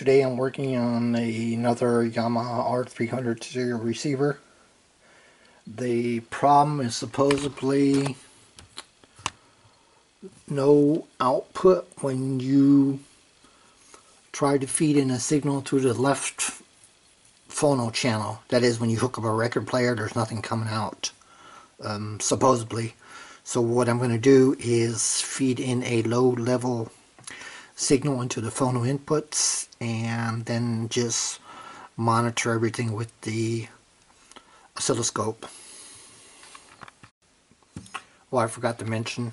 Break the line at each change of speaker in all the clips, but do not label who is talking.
Today I'm working on another Yamaha R-300 serial receiver. The problem is supposedly no output when you try to feed in a signal to the left phono channel. That is, when you hook up a record player, there's nothing coming out, supposedly. So what I'm going to do is feed in a low level signal into the phono inputs and then just monitor everything with the oscilloscope. Well, I forgot to mention,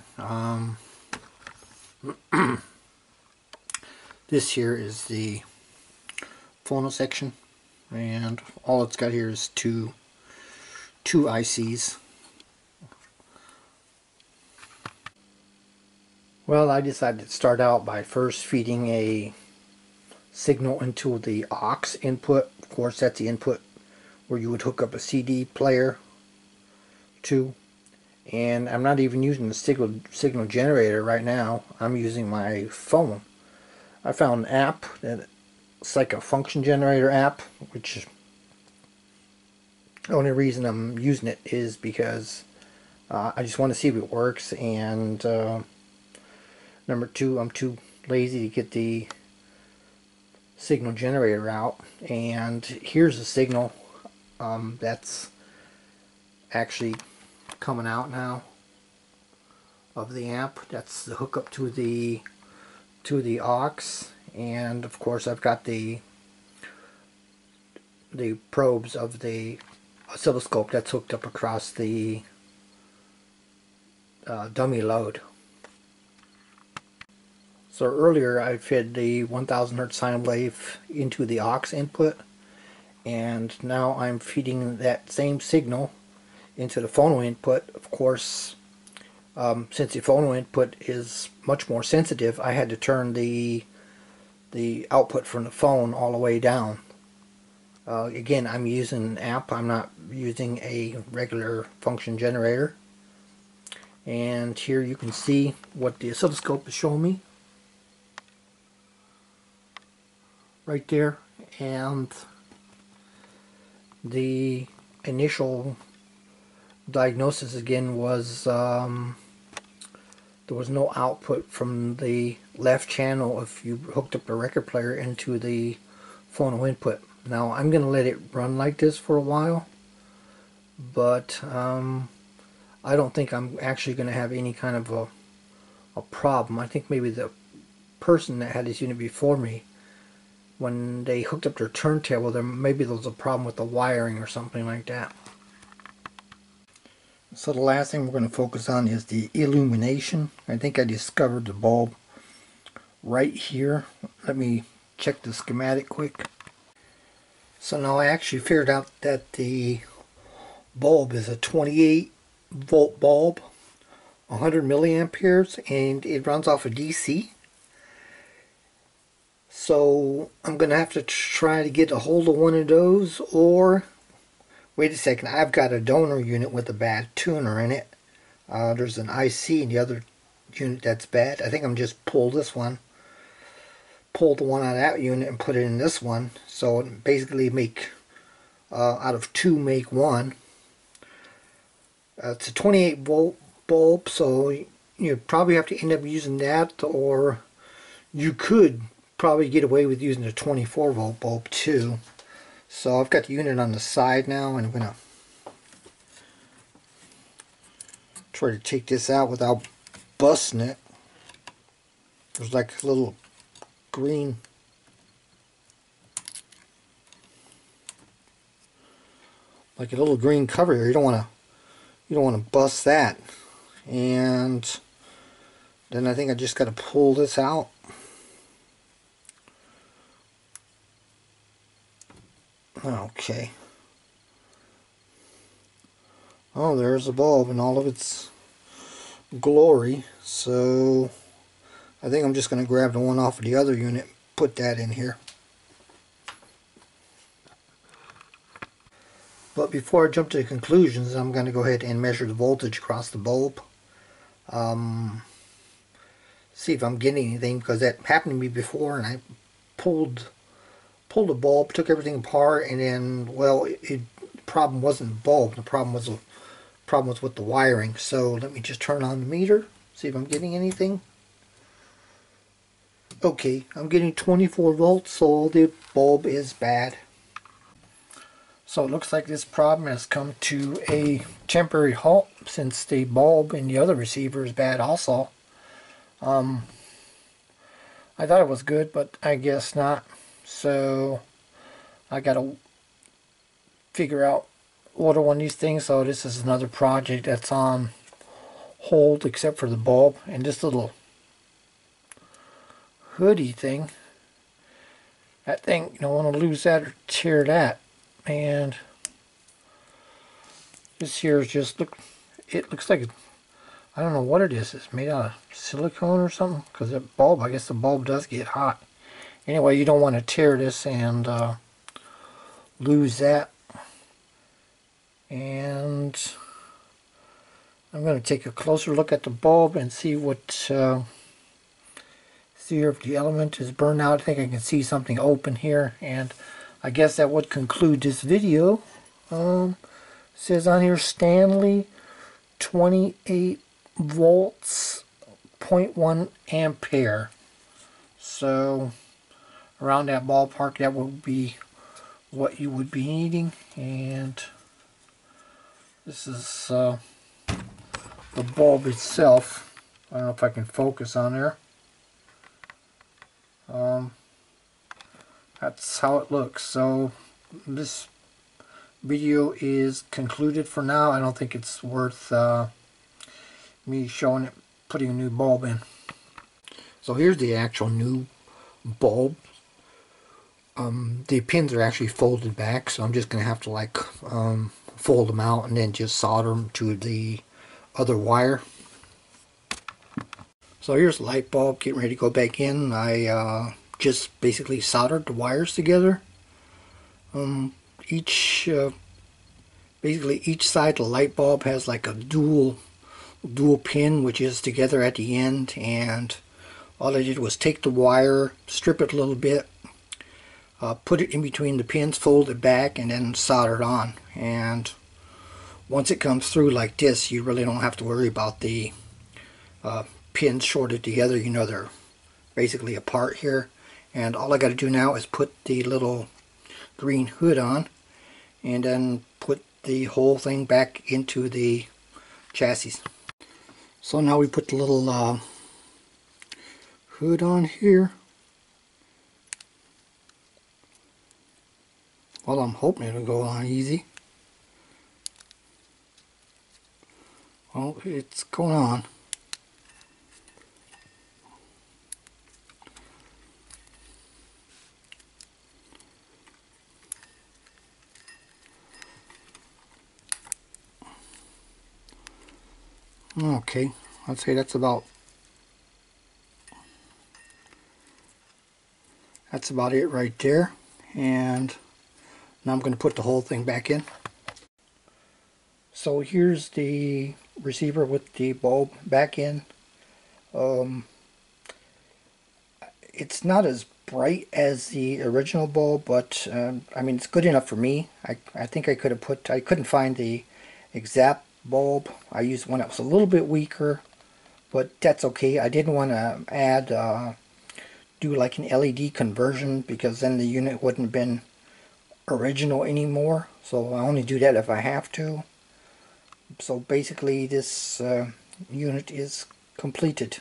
this here is the phono section, and all it's got here is two ICs. Well, I decided to start out by first feeding a signal into the aux input. Of course, that's the input where you would hook up a CD player to. And I'm not even using the signal generator right now. I'm using my phone. I found an app that's like a function generator app, which the only reason I'm using it is because I just want to see if it works, and number two, I'm too lazy to get the signal generator out. And here's the signal that's actually coming out now of the amp. That's the hookup to the aux, and of course I've got the probes of the oscilloscope that's hooked up across the dummy load. So earlier I fed the 1000 Hz sine wave into the aux input, and now I'm feeding that same signal into the phono input. Of course, since the phono input is much more sensitive, I had to turn the output from the phone all the way down. Again, I'm using an amp. I'm not using a regular function generator. And here you can see what the oscilloscope is showing me right there. And the initial diagnosis again was there was no output from the left channel if you hooked up a record player into the phono input. Now I'm going to let it run like this for a while, but I don't think I'm actually going to have any kind of a problem. I think maybe the person that had this unit before me, when they hooked up their turntable, maybe there was a problem with the wiring or something like that. So the last thing we're going to focus on is the illumination. I think I discovered the bulb right here. Let me check the schematic quick. So now I actually figured out that the bulb is a 28 volt bulb, 100 milliamperes, and it runs off of DC. So I'm going to have to try to get a hold of one of those, or wait a second, I've got a donor unit with a bad tuner in it. There's an IC in the other unit that's bad. I think I'm just pull the one out of that unit and put it in this one. So basically make, out of two, make one. It's a 28 volt bulb, so you probably have to end up using that, or you could probably get away with using a 24 volt bulb too. So I've got the unit on the side now, and I'm going to try to take this out without busting it. There's like a little green cover here. You don't want to bust that. And then I think I just got to pull this out. Okay. Oh, there's the bulb in all of its glory. So I think I'm just going to grab the one off of the other unit, put that in here. But before I jump to conclusions, I'm going to go ahead and measure the voltage across the bulb. See if I'm getting anything, because that happened to me before, and I pulled pulled the bulb, took everything apart, and then, well, the problem wasn't the bulb. The problem was with the wiring. So let me just turn on the meter, see if I'm getting anything. Okay, I'm getting 24 volts, so the bulb is bad. So it looks like this problem has come to a temporary halt since the bulb in the other receiver is bad also. I thought it was good, but I guess not. So I gotta figure out order one of these things. So this is another project that's on hold except for the bulb and this little hoodie thing. That thing, you don't want to lose that or tear that. And this here is just it looks like, I don't know what it is. It's made out of silicone or something, because the bulb, I guess the bulb does get hot. Anyway, you don't want to tear this and lose that. And I'm going to take a closer look at the bulb and see what see if the element is burned out. I think I can see something open here, and I guess that would conclude this video. Says on here Stanley 28 volts 0.1 ampere. So around that ballpark, that would be what you would be needing. And this is the bulb itself. I don't know if I can focus on there. That's how it looks. So this video is concluded for now. I don't think it's worth me showing it, putting a new bulb in. So here's the actual new bulb. The pins are actually folded back, so I'm just going to have to like fold them out and then just solder them to the other wire. So here's the light bulb getting ready to go back in. I just basically soldered the wires together. Basically each side of the light bulb has like a dual pin, which is together at the end, and all I did was take the wire, strip it a little bit, put it in between the pins, fold it back, and then solder it on. And once it comes through like this, you really don't have to worry about the pins shorted together. You know they're basically apart here. And all I got to do now is put the little green hood on and then put the whole thing back into the chassis. So now we put the little hood on here. Well, I'm hoping it'll go on easy. Well, it's going on. Okay, I'd say that's about it right there. And now I'm going to put the whole thing back in. So here's the receiver with the bulb back in. It's not as bright as the original bulb, but I mean, it's good enough for me. I think I couldn't find the exact bulb. I used one that was a little bit weaker, but that's okay. I didn't want to add do like an LED conversion, because then the unit wouldn't have been original anymore. So I only do that if I have to. So basically this unit is completed.